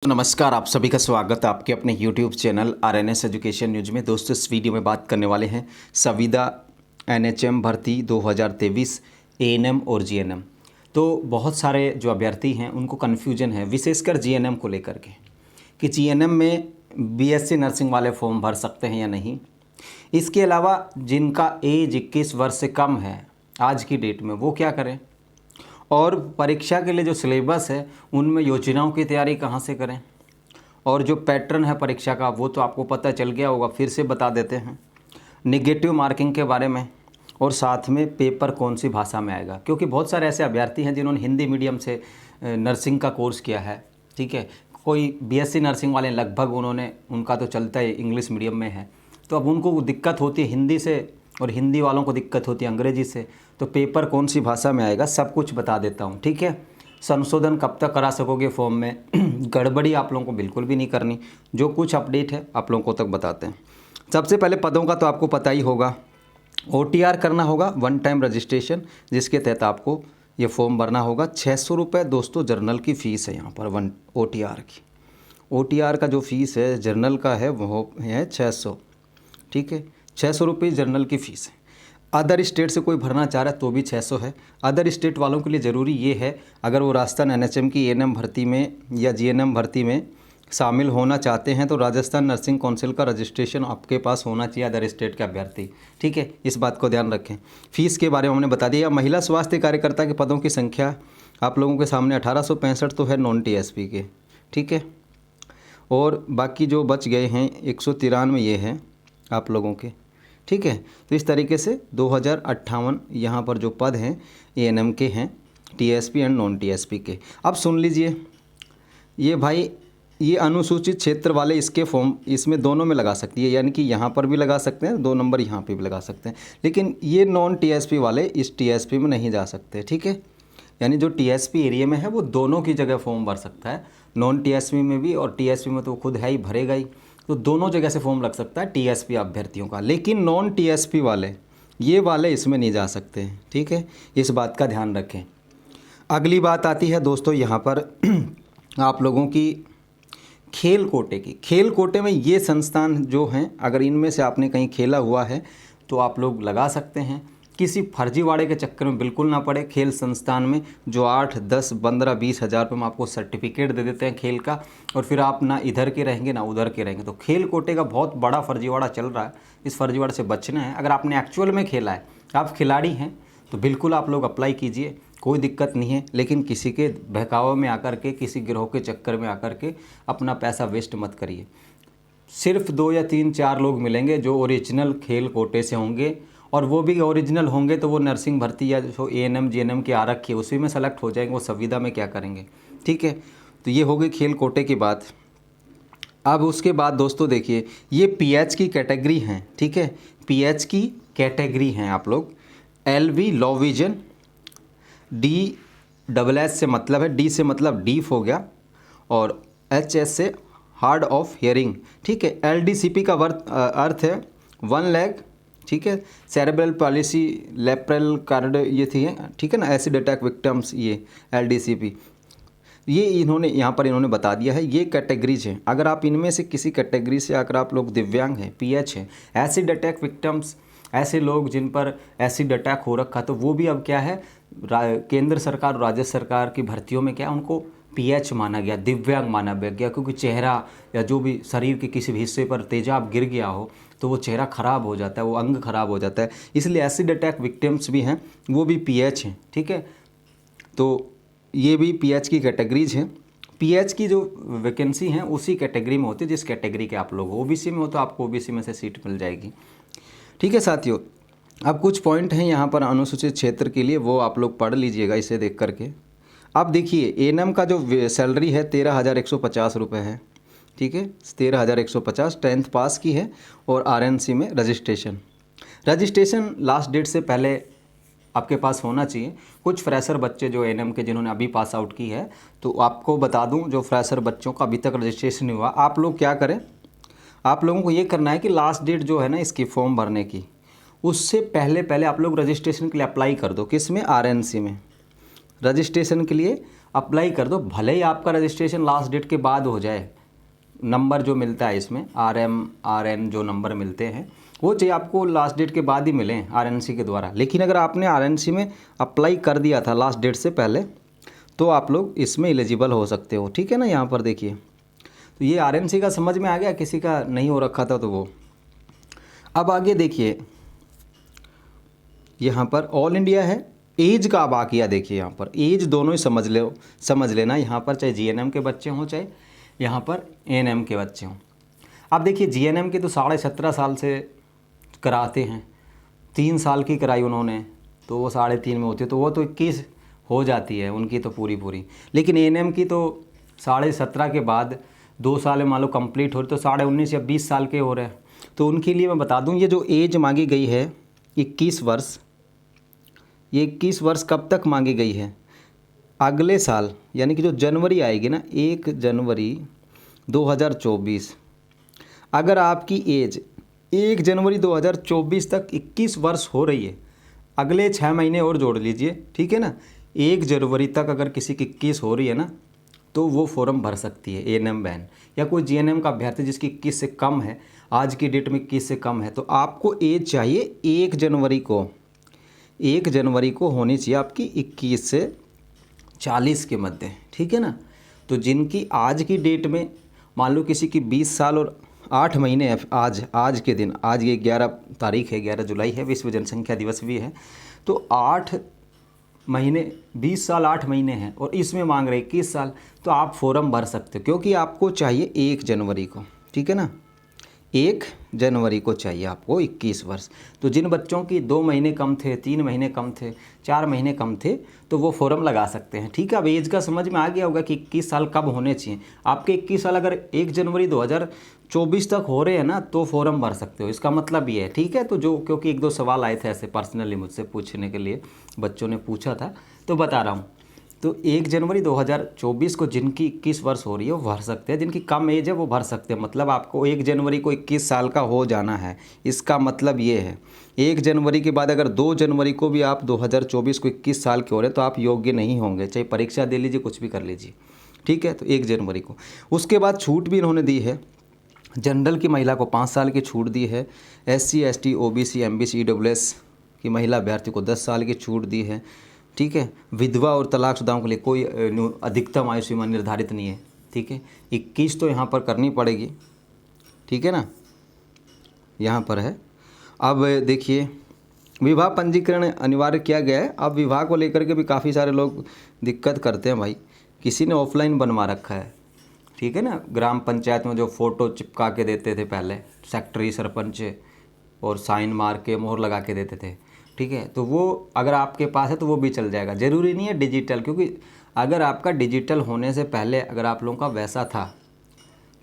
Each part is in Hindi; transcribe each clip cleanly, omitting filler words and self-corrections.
नमस्कार, आप सभी का स्वागत है आपके अपने YouTube channel RNS education news में। दोस्तों, इस वीडियो में बात करने वाले हैं संविदा NHM भर्ती 2023 ANM और GNM। तो बहुत सारे जो अभ्यर्थी हैं उनको कन्फ्यूजन है, विशेषकर GNM को लेकर के कि GNM में BSc नर्सिंग वाले फॉर्म भर सकते हैं या नहीं। इसके अलावा जिनका एज 21 वर्ष से कम है आज की डेट में, वो क्या करें, और परीक्षा के लिए जो सिलेबस है उनमें योजनाओं की तैयारी कहाँ से करें, और जो पैटर्न है परीक्षा का वो तो आपको पता चल गया होगा, फिर से बता देते हैं। नेगेटिव मार्किंग के बारे में, और साथ में पेपर कौन सी भाषा में आएगा, क्योंकि बहुत सारे ऐसे अभ्यर्थी हैं जिन्होंने हिंदी मीडियम से नर्सिंग का कोर्स किया है। ठीक है, कोई BSc नर्सिंग वाले लगभग उनका तो चलता है इंग्लिश मीडियम में है, तो अब उनको दिक्कत होती है हिंदी से, और हिंदी वालों को दिक्कत होती है अंग्रेजी से। तो पेपर कौन सी भाषा में आएगा सब कुछ बता देता हूँ। ठीक है, संशोधन कब तक करा सकोगे फॉर्म में, गड़बड़ी आप लोगों को बिल्कुल भी नहीं करनी, जो कुछ अपडेट है आप लोगों को तक बताते हैं। सबसे पहले पदों का तो आपको पता ही होगा, OTR करना होगा, वन टाइम रजिस्ट्रेशन, जिसके तहत आपको ये फॉर्म भरना होगा। 600 रुपये दोस्तों जर्नल की फ़ीस है यहाँ पर OTR की। OTR का जो फ़ीस है जर्नल का है वो है 600। ठीक है, 600 रुपये जर्नल की फ़ीस है। अदर स्टेट से कोई भरना चाह रहा है तो भी 600 है। अदर स्टेट वालों के लिए ज़रूरी ये है, अगर वो राजस्थान NHM की ANM भर्ती में या GNM भर्ती में शामिल होना चाहते हैं तो राजस्थान नर्सिंग काउंसिल का रजिस्ट्रेशन आपके पास होना चाहिए, अदर स्टेट के अभ्यर्थी। ठीक है, इस बात को ध्यान रखें। फ़ीस के बारे में हमने बता दिया। महिला स्वास्थ्य कार्यकर्ता के पदों की संख्या आप लोगों के सामने 1865 तो है नॉन TSP के। ठीक है, और बाकी जो बच गए हैं 193 ये हैं आप लोगों के। ठीक है, तो इस तरीके से 2058 यहाँ पर जो पद हैं ANM के हैं, TSP एंड नॉन TSP के। अब सुन लीजिए, ये भाई ये अनुसूचित क्षेत्र वाले इसके फॉर्म इसमें दोनों में लगा सकती है, यानी कि यहाँ पर भी लगा सकते हैं, 2 नंबर यहाँ पे भी लगा सकते हैं। लेकिन ये नॉन TSP वाले इस TSP में नहीं जा सकते। ठीक है, यानी जो TSP एरिया में है वो दोनों की जगह फॉर्म भर सकता है, नॉन TSP में भी, और TSP में तो खुद है ही, भरेगा ही, तो दोनों जगह से फॉर्म लग सकता है TSP अभ्यर्थियों का। लेकिन नॉन TSP वाले, ये वाले इसमें नहीं जा सकते हैं। ठीक है, इस बात का ध्यान रखें। अगली बात आती है दोस्तों यहाँ पर आप लोगों की खेल कोटे की। खेल कोटे में ये संस्थान जो हैं, अगर इनमें से आपने कहीं खेला हुआ है तो आप लोग लगा सकते हैं। किसी फर्जीवाड़े के चक्कर में बिल्कुल ना पड़े। खेल संस्थान में जो 8, 10, 15, 20 हज़ार रुपये में आपको सर्टिफिकेट दे देते हैं खेल का, और फिर आप ना इधर के रहेंगे ना उधर के रहेंगे। तो खेल कोटे का बहुत बड़ा फर्जीवाड़ा चल रहा है, इस फर्जीवाड़े से बचना है। अगर आपने एक्चुअल में खेला है, आप खिलाड़ी हैं, तो बिल्कुल आप लोग अप्लाई कीजिए, कोई दिक्कत नहीं है। लेकिन किसी के बहकावे में आकर के, किसी गिरोह के चक्कर में आकर के अपना पैसा वेस्ट मत करिए। सिर्फ 2 या 3, 4 लोग मिलेंगे जो ओरिजिनल खेल कोटे से होंगे, और वो भी ओरिजिनल होंगे तो वो नर्सिंग भर्ती या जो ANM GNM के आरक्षी है उसी में सेलेक्ट हो जाएंगे, वो संविदा में क्या करेंगे। ठीक है, तो ये हो गई खेल कोटे की बात। अब उसके बाद दोस्तों देखिए, ये PH की कैटेगरी हैं। ठीक है, PH की कैटेगरी हैं आप लोग। LV लो विजन, DSS से मतलब है, D से मतलब डीफ हो गया, और HS से हार्ड ऑफ हियरिंग। ठीक है, LDCP का अर्थ है 1 लाख। ठीक है, सेरेब्रल पॉलिसी, लेप्रल कार्ड, ये थी है। ठीक है ना, एसिड अटैक विक्टिम्स, ये LDCP, ये इन्होंने बता दिया है। ये कैटेगरीज हैं। अगर आप इनमें से किसी कैटेगरी से अगर आप लोग दिव्यांग हैं, PH हैं, एसिड अटैक विक्टिम्स, ऐसे लोग जिन पर एसिड अटैक हो रखा, तो वो भी अब क्या है, केंद्र सरकार और राज्य सरकार की भर्तियों में क्या है, उनको PH माना गया, दिव्यांग माना गया, क्योंकि चेहरा या जो भी शरीर के किसी भी हिस्से पर तेजाब गिर गया हो तो वो चेहरा ख़राब हो जाता है, वो अंग ख़राब हो जाता है, इसलिए एसिड अटैक विक्टिम्स भी हैं, वो भी PH हैं। ठीक है, तो ये भी PH की कैटेगरीज हैं। PH की जो वैकेंसी हैं उसी कैटेगरी में होती है जिस कैटेगरी के आप लोग OBC में हो तो आपको OBC में से सीट मिल जाएगी। ठीक है साथियों, अब कुछ पॉइंट हैं यहाँ पर अनुसूचित क्षेत्र के लिए, वो आप लोग पढ़ लीजिएगा इसे देख करके। अब देखिए, ANM का जो सैलरी है 13,150 रुपये है। ठीक है, 13,150, 10th पास की है, और RNC में रजिस्ट्रेशन लास्ट डेट से पहले आपके पास होना चाहिए। कुछ फ्रेशर बच्चे जो ANM के जिन्होंने अभी पास आउट की है, तो आपको बता दूं, जो फ्रेशर बच्चों का अभी तक रजिस्ट्रेशन नहीं हुआ, आप लोग क्या करें, आप लोगों को ये करना है कि लास्ट डेट जो है ना इसकी फॉर्म भरने की, उससे पहले आप लोग रजिस्ट्रेशन के लिए अप्लाई कर दो। किस में? RNC में रजिस्ट्रेशन के लिए अप्लाई कर दो, भले ही आपका रजिस्ट्रेशन लास्ट डेट के बाद हो जाए। नंबर जो मिलता है इसमें RM RN जो नंबर मिलते हैं वो चाहिए आपको लास्ट डेट के बाद ही मिलें RNC के द्वारा। लेकिन अगर आपने RNC में अप्लाई कर दिया था लास्ट डेट से पहले तो आप लोग इसमें एलिजिबल हो सकते हो, ठीक है ना। यहाँ पर देखिए, तो ये RNC का समझ में आ गया, किसी का नहीं हो रखा था तो वो। अब आगे देखिए, यहाँ पर ऑल इंडिया है, एज का अब आ गया। देखिए यहाँ पर एज दोनों ही समझ लेना, यहाँ पर चाहे GNM के बच्चे हों चाहे यहाँ पर ANM के बच्चे हों। अब देखिए GNM के तो 17.5 साल से कराते हैं, 3 साल की कराई उन्होंने तो वो 3.5 में होती है, तो वो तो 21 हो जाती है उनकी तो पूरी। लेकिन ANM की तो 17.5 के बाद 2 साल में मान लो कंप्लीट हो रही तो 19.5 या 20 साल के हो रहे हैं। तो उनके लिए मैं बता दूं, ये जो एज मांगी गई है 21 वर्ष, ये 21 वर्ष कब तक मांगी गई है? अगले साल, यानी कि जो जनवरी आएगी ना, 1 जनवरी 2024। अगर आपकी एज 1 जनवरी 2024 तक 21 वर्ष हो रही है, अगले 6 महीने और जोड़ लीजिए, ठीक है ना। 1 जनवरी तक अगर किसी की 21 हो रही है ना तो वो फॉर्म भर सकती है ANM बैन, या कोई GNM का अभ्यर्थी जिसकी 21 से कम है, आज की डेट में 21 से कम है, तो आपको एज चाहिए 1 जनवरी को होनी चाहिए आपकी 21 से 40 के मध्य, ठीक है ना। तो जिनकी आज की डेट में मान लो किसी की 20 साल और 8 महीने है, आज के दिन, आज ये 11 तारीख है, 11 जुलाई है, विश्व जनसंख्या दिवस भी है, तो 8 महीने 20 साल 8 महीने हैं और इसमें मांग रहे 21 साल, तो आप फॉर्म भर सकते हो, क्योंकि आपको चाहिए 1 जनवरी को, ठीक है ना। 1 जनवरी को चाहिए आपको 21 वर्ष। तो जिन बच्चों की 2 महीने कम थे, 3 महीने कम थे, 4 महीने कम थे, तो वो फॉर्म लगा सकते हैं, ठीक है। अब एज का समझ में आ गया होगा कि 21 साल कब होने चाहिए। आपके 21 साल अगर 1 जनवरी 2024 तक हो रहे हैं ना तो फॉर्म भर सकते हो, इसका मतलब ये है, ठीक है। तो जो, क्योंकि 1-2 सवाल आए थे ऐसे पर्सनली मुझसे पूछने के लिए, बच्चों ने पूछा था तो बता रहा हूँ। तो 1 जनवरी 2024 को जिनकी 21 वर्ष हो रही है वो भर सकते हैं, जिनकी कम एज है वो भर सकते हैं। मतलब आपको 1 जनवरी को 21 साल का हो जाना है, इसका मतलब ये है। 1 जनवरी के बाद अगर 2 जनवरी को भी आप 2024 को 21 साल के हो रहे हैं तो आप योग्य नहीं होंगे, चाहे परीक्षा दे लीजिए, कुछ भी कर लीजिए, ठीक है। तो 1 जनवरी को, उसके बाद छूट भी इन्होंने दी है। जनरल की महिला को 5 साल की छूट दी है, SC ST OBC MBC EWS की महिला अभ्यर्थी को 10 साल की छूट दी है, ठीक है। विधवा और तलाकशुदाओं के लिए कोई अधिकतम आयु सीमा निर्धारित नहीं है, ठीक है। 21 तो यहाँ पर करनी पड़ेगी, ठीक है ना, यहाँ पर है। अब देखिए, विवाह पंजीकरण अनिवार्य किया गया है। अब विवाह को लेकर के भी काफ़ी सारे लोग दिक्कत करते हैं भाई, किसी ने ऑफलाइन बनवा रखा है, ठीक है ना। ग्राम पंचायत में जो फ़ोटो चिपका के देते थे पहले सेक्रेटरी सरपंच, और साइन मार के मोहर लगा के देते थे, ठीक है। तो वो अगर आपके पास है तो वो भी चल जाएगा, ज़रूरी नहीं है डिजिटल, क्योंकि अगर आपका डिजिटल होने से पहले अगर आप लोगों का वैसा था,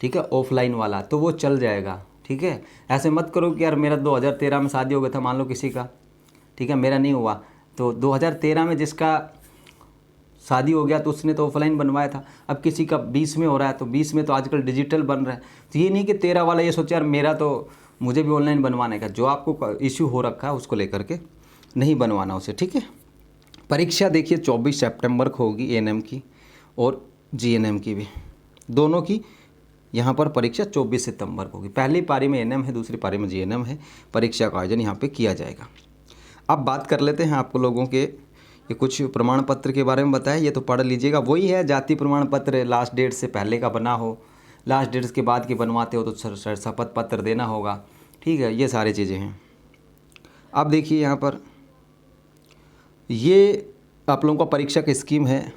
ठीक है, ऑफलाइन वाला, तो वो चल जाएगा, ठीक है। ऐसे मत करो कि यार मेरा 2013 में शादी हो गया था, मान लो किसी का, ठीक है, मेरा नहीं हुआ, तो 2013 में जिसका शादी हो गया तो उसने तो ऑफलाइन बनवाया था, अब किसी का 20 में हो रहा है तो 20 में तो आजकल डिजिटल बन रहा है। तो ये नहीं कि 13 वाला ये सोचे यार मेरा तो मुझे भी ऑनलाइन बनवाने का, जो आपको इश्यू हो रखा है उसको लेकर के नहीं बनवाना उसे, ठीक है। परीक्षा देखिए 24 सितंबर को होगी ANM की और GNM की भी, दोनों की यहाँ पर परीक्षा 24 सितंबर को होगी। पहली पारी में ANM है, दूसरी पारी में GNM है। परीक्षा का आयोजन यहाँ पे किया जाएगा। अब बात कर लेते हैं आपको लोगों के ये कुछ प्रमाण पत्र के बारे में बताया, ये तो पढ़ लीजिएगा। वही है, जाति प्रमाण पत्र लास्ट डेट से पहले का बना हो, लास्ट डेट के बाद के बनवाते हो तो शपथ पत्र देना होगा, ठीक है, ये सारी चीज़ें हैं। अब देखिए यहाँ पर ये आप लोगों का परीक्षा की स्कीम है,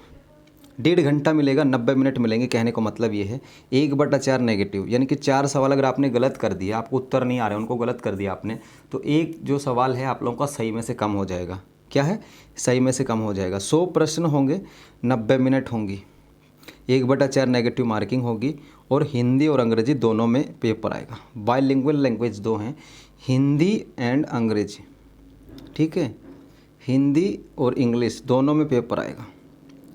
1.5 घंटा मिलेगा, 90 मिनट मिलेंगे। कहने का मतलब ये है 1/4 नेगेटिव, यानी कि 4 सवाल अगर आपने गलत कर दिया, आपको उत्तर नहीं आ रहे, उनको गलत कर दिया आपने, तो एक जो सवाल है आप लोगों का सही में से कम हो जाएगा। क्या है? सही में से कम हो जाएगा। 100 प्रश्न होंगे, 90 मिनट होंगी, 1/4 नेगेटिव मार्किंग होगी, और हिंदी और अंग्रेजी दोनों में पेपर आएगा। बाइलिंगुअल लैंग्वेज 2 हैं, हिंदी एंड अंग्रेजी, ठीक है, हिंदी और इंग्लिश दोनों में पेपर आएगा,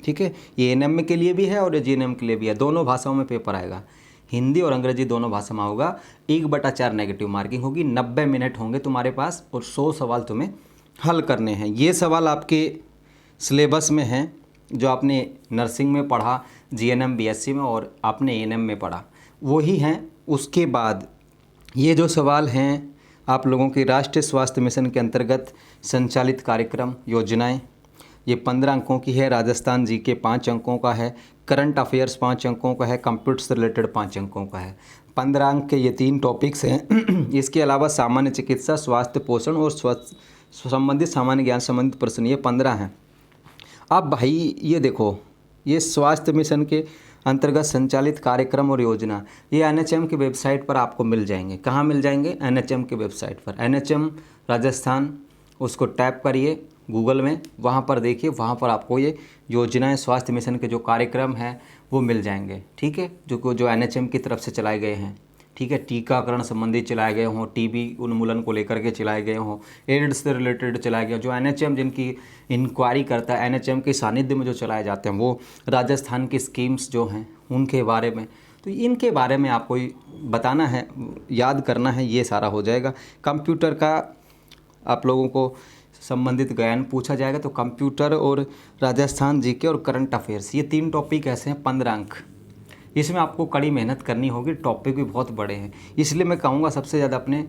ठीक है। ये ANM के लिए भी है और GNM के लिए भी है, दोनों भाषाओं में पेपर आएगा, हिंदी और अंग्रेजी दोनों भाषा में होगा। 1/4 नेगेटिव मार्किंग होगी, 90 मिनट होंगे तुम्हारे पास, और 100 सवाल तुम्हें हल करने हैं। ये सवाल आपके सिलेबस में हैं, जो आपने नर्सिंग में पढ़ा, जीएनएम बीएससी में, और आपने एएनएम में पढ़ा, वही हैं। उसके बाद ये जो सवाल हैं आप लोगों के राष्ट्रीय स्वास्थ्य मिशन के अंतर्गत संचालित कार्यक्रम योजनाएं, ये 15 अंकों की है। राजस्थान जीके 5 अंकों का है, करंट अफेयर्स 5 अंकों का है, कंप्यूटर से रिलेटेड 5 अंकों का है। 15 अंक के ये 3 टॉपिक्स हैं। इसके अलावा सामान्य चिकित्सा, स्वास्थ्य, पोषण और स्वास्थ्य संबंधित सामान्य ज्ञान संबंधित प्रश्न, ये 15 हैं। अब भाई ये देखो, ये स्वास्थ्य मिशन के अंतर्गत संचालित कार्यक्रम और योजना, ये एनएचएम की वेबसाइट पर आपको मिल जाएंगे। कहाँ मिल जाएंगे? एनएचएम की वेबसाइट पर। एनएचएम राजस्थान, उसको टैप करिए गूगल में, वहाँ पर देखिए, वहाँ पर आपको ये योजनाएं, स्वास्थ्य मिशन के जो कार्यक्रम हैं वो मिल जाएंगे। ठीक है, जो एनएचएम की तरफ से चलाए गए हैं। ठीक है, टीकाकरण संबंधी चलाए गए हों, टीबी उन्मूलन को लेकर के चलाए गए हों, एड्स से रिलेटेड चलाए गए, जो एनएचएम जिनकी इंक्वायरी करता है, एनएचएम के सानिध्य में जो चलाए जाते हैं, वो राजस्थान की स्कीम्स जो हैं उनके बारे में, तो इनके बारे में आपको बताना है, याद करना है, ये सारा हो जाएगा। कंप्यूटर का आप लोगों को संबंधित ज्ञान पूछा जाएगा, तो कंप्यूटर और राजस्थान जीके और करंट अफेयर्स, ये 3 टॉपिक ऐसे हैं, 15 अंक। इसमें आपको कड़ी मेहनत करनी होगी, टॉपिक भी बहुत बड़े हैं, इसलिए मैं कहूँगा सबसे ज़्यादा अपने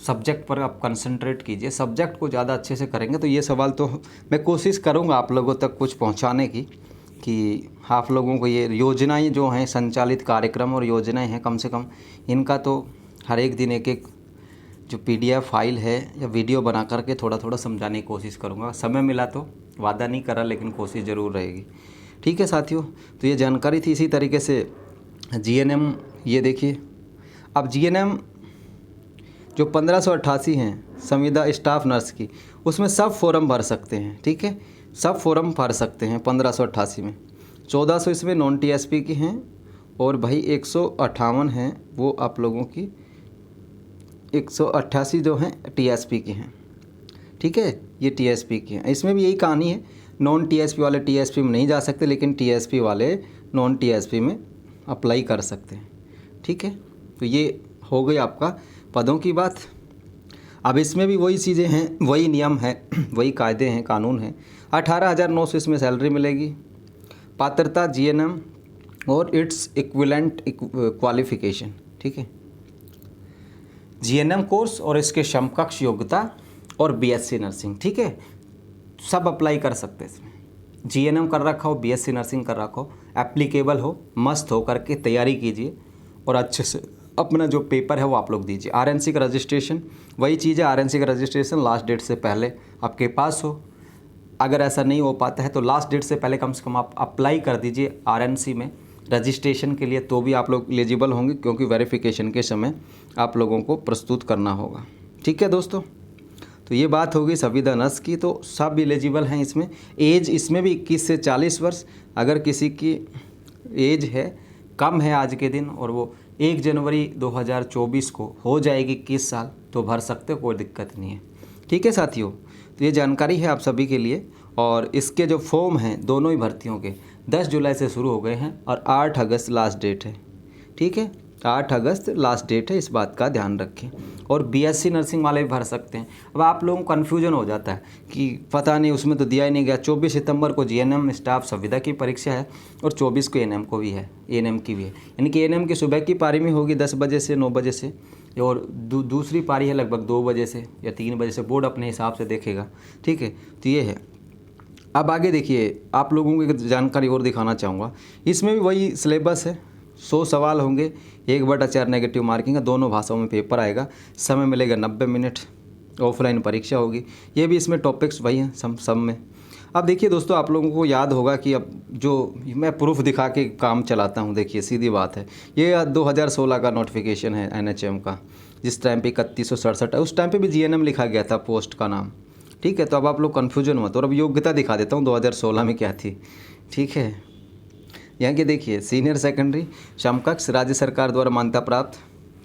सब्जेक्ट पर आप कंसंट्रेट कीजिए। सब्जेक्ट को ज़्यादा अच्छे से करेंगे तो ये सवाल तो मैं कोशिश करूँगा आप लोगों तक कुछ पहुँचाने की, कि आप लोगों को ये योजनाएं जो हैं, संचालित कार्यक्रम और योजनाएं हैं, कम से कम इनका तो हर एक दिन एक एक जो PDF फाइल है या वीडियो बना करके थोड़ा थोड़ा समझाने की कोशिश करूँगा। समय मिला तो, वादा नहीं करा, लेकिन कोशिश ज़रूर रहेगी। ठीक है साथियों, तो ये जानकारी थी। इसी तरीके से जीएनएम, ये देखिए, अब जीएनएम जो 1588 हैं संविदा स्टाफ नर्स की, उसमें सब फॉर्म भर सकते हैं। ठीक है, सब फॉर्म भर सकते हैं 1588 में। 1400 इसमें नॉन टीएसपी की हैं, और भाई 158 हैं वो आप लोगों की, 188 जो हैं टीएसपी की हैं। ठीक है, ये टीएसपी की हैं। इसमें भी यही कहानी है, नॉन टीएसपी वाले टीएसपी में नहीं जा सकते, लेकिन टीएसपी वाले नॉन टीएसपी में अप्लाई कर सकते हैं। ठीक है, तो ये हो गई आपका पदों की बात। अब इसमें भी वही चीज़ें हैं, वही नियम है, वही कायदे हैं, कानून हैं। 18,900 इसमें सैलरी मिलेगी। पात्रता जीएनएम और इट्स इक्विवेलेंट क्वालिफिकेशन। ठीक है, जीएनएम कोर्स और इसके समकक्ष योग्यता और बीएससी नर्सिंग। ठीक है, सब अप्लाई कर सकते हैं इसमें। जीएनएम कर रखा हो, बीएससी नर्सिंग कर रखा हो, एप्लीकेबल हो, मस्त हो करके तैयारी कीजिए और अच्छे से अपना जो पेपर है वो आप लोग दीजिए। आरएनसी का रजिस्ट्रेशन, वही चीज़ है, आरएनसी का रजिस्ट्रेशन लास्ट डेट से पहले आपके पास हो। अगर ऐसा नहीं हो पाता है तो लास्ट डेट से पहले कम से कम आप अप्लाई कर दीजिए आरएनसी में रजिस्ट्रेशन के लिए, तो भी आप लोग एलिजिबल होंगे, क्योंकि वेरिफिकेशन के समय आप लोगों को प्रस्तुत करना होगा। ठीक है दोस्तों, तो ये बात होगी संविदा नर्स की, तो सब एलिजिबल हैं इसमें। एज इसमें भी 21 से 40 वर्ष। अगर किसी की एज है कम है आज के दिन, और वो 1 जनवरी 2024 को हो जाएगी 21 साल, तो भर सकते हो, कोई दिक्कत नहीं है। ठीक है साथियों, तो ये जानकारी है आप सभी के लिए। और इसके जो फॉर्म हैं दोनों ही भर्तियों के 10 जुलाई से शुरू हो गए हैं, और 8 अगस्त लास्ट डेट है। ठीक है, 8 अगस्त लास्ट डेट है, इस बात का ध्यान रखें। और बीएससी नर्सिंग वाले भी भर सकते हैं। अब आप लोगों को कन्फ्यूजन हो जाता है कि पता नहीं, उसमें तो दिया ही नहीं गया। 24 सितंबर को जीएनएम स्टाफ संविदा की परीक्षा है, और 24 को एएनएम को भी है, एएनएम की भी है। यानी कि एएनएम की सुबह की पारी में होगी 10 बजे से 9 बजे से, और दूसरी पारी है लगभग 2 बजे से या 3 बजे से, बोर्ड अपने हिसाब से देखेगा। ठीक है, तो ये है। अब आगे देखिए, आप लोगों को एक जानकारी और दिखाना चाहूँगा। इसमें भी वही सिलेबस है, 100 सवाल होंगे, 1/4 नेगेटिव मार्किंग है, दोनों भाषाओं में पेपर आएगा, समय मिलेगा 90 मिनट, ऑफलाइन परीक्षा होगी। ये भी इसमें टॉपिक्स वही हैं सब में। अब देखिए दोस्तों, आप लोगों को याद होगा कि अब जो मैं प्रूफ दिखा के काम चलाता हूँ, देखिए सीधी बात है, ये 2016 का नोटिफिकेशन है एनएचएम का, जिस टाइम पे 3167 है, उस टाइम पे भी जीएनएम लिखा गया था पोस्ट का नाम। ठीक है, तो अब आप लोग कन्फ्यूजन मत। और अब योग्यता दिखा देता हूँ 2016 में क्या थी। ठीक है, यहाँ के देखिए, सीनियर सेकेंडरी समकक्ष राज्य सरकार द्वारा मान्यता प्राप्त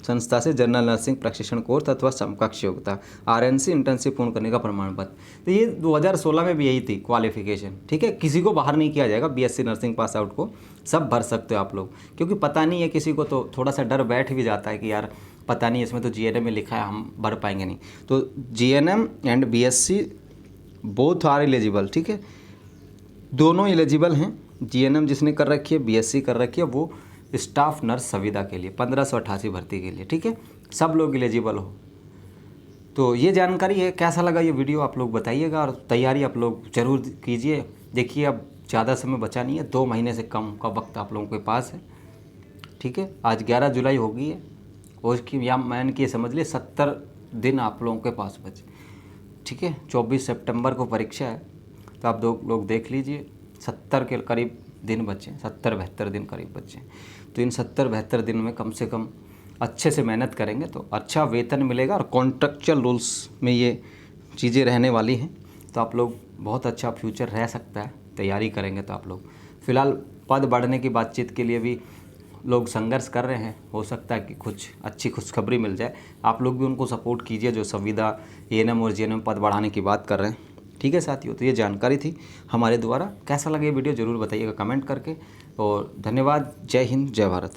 संस्था से जनरल नर्सिंग प्रशिक्षण कोर्स अथवा समकक्ष योग्यता, आरएनसी इंटर्नशिप पूर्ण करने का प्रमाण पत्र। तो ये 2016 में भी यही थी क्वालिफिकेशन। ठीक है, किसी को बाहर नहीं किया जाएगा, बीएससी नर्सिंग पास आउट को सब भर सकते हो आप लोग, क्योंकि पता नहीं है किसी को, तो थोड़ा सा डर बैठ भी जाता है कि यार पता नहीं, इसमें तो जीएनएम में लिखा है, हम भर पाएंगे नहीं। तो GNM and BSc both are eligible. ठीक है, दोनों एलिजिबल हैं। जीएनएम जिसने कर रखी है, बीएससी कर रखी है, वो स्टाफ नर्स संविदा के लिए 1588 भर्ती के लिए, ठीक है, सब लोग एलिजिबल हो। तो ये जानकारी है। कैसा लगा ये वीडियो आप लोग बताइएगा, और तैयारी आप लोग ज़रूर कीजिए। देखिए अब ज़्यादा समय बचा नहीं है, 2 महीने से कम का वक्त आप लोगों के पास है, ठीक है। आज 11 जुलाई हो गई है, और इसकी या मान के समझ लिए 70 दिन आप लोगों के पास बचे, ठीक है। 24 सितंबर को परीक्षा है, तो आप लोग देख लीजिए 70 के करीब दिन बचे, 70-72 दिन करीब बचे। तो इन 70-72 दिन में कम से कम अच्छे से मेहनत करेंगे तो अच्छा वेतन मिलेगा, और कॉन्ट्रेक्चुअल रूल्स में ये चीज़ें रहने वाली हैं। तो आप लोग बहुत अच्छा फ्यूचर रह सकता है, तैयारी करेंगे तो आप लोग। फ़िलहाल पद बढ़ने की बातचीत के लिए भी लोग संघर्ष कर रहे हैं, हो सकता है कि कुछ अच्छी खुशखबरी मिल जाए। आप लोग भी उनको सपोर्ट कीजिए जो संविदा, एएनएम और जीएनएम पद बढ़ाने की बात कर रहे हैं, ठीक है साथियों। तो ये जानकारी थी हमारे द्वारा। कैसा लगे वीडियो ज़रूर बताइएगा कमेंट करके, और धन्यवाद। जय हिंद, जय भारत।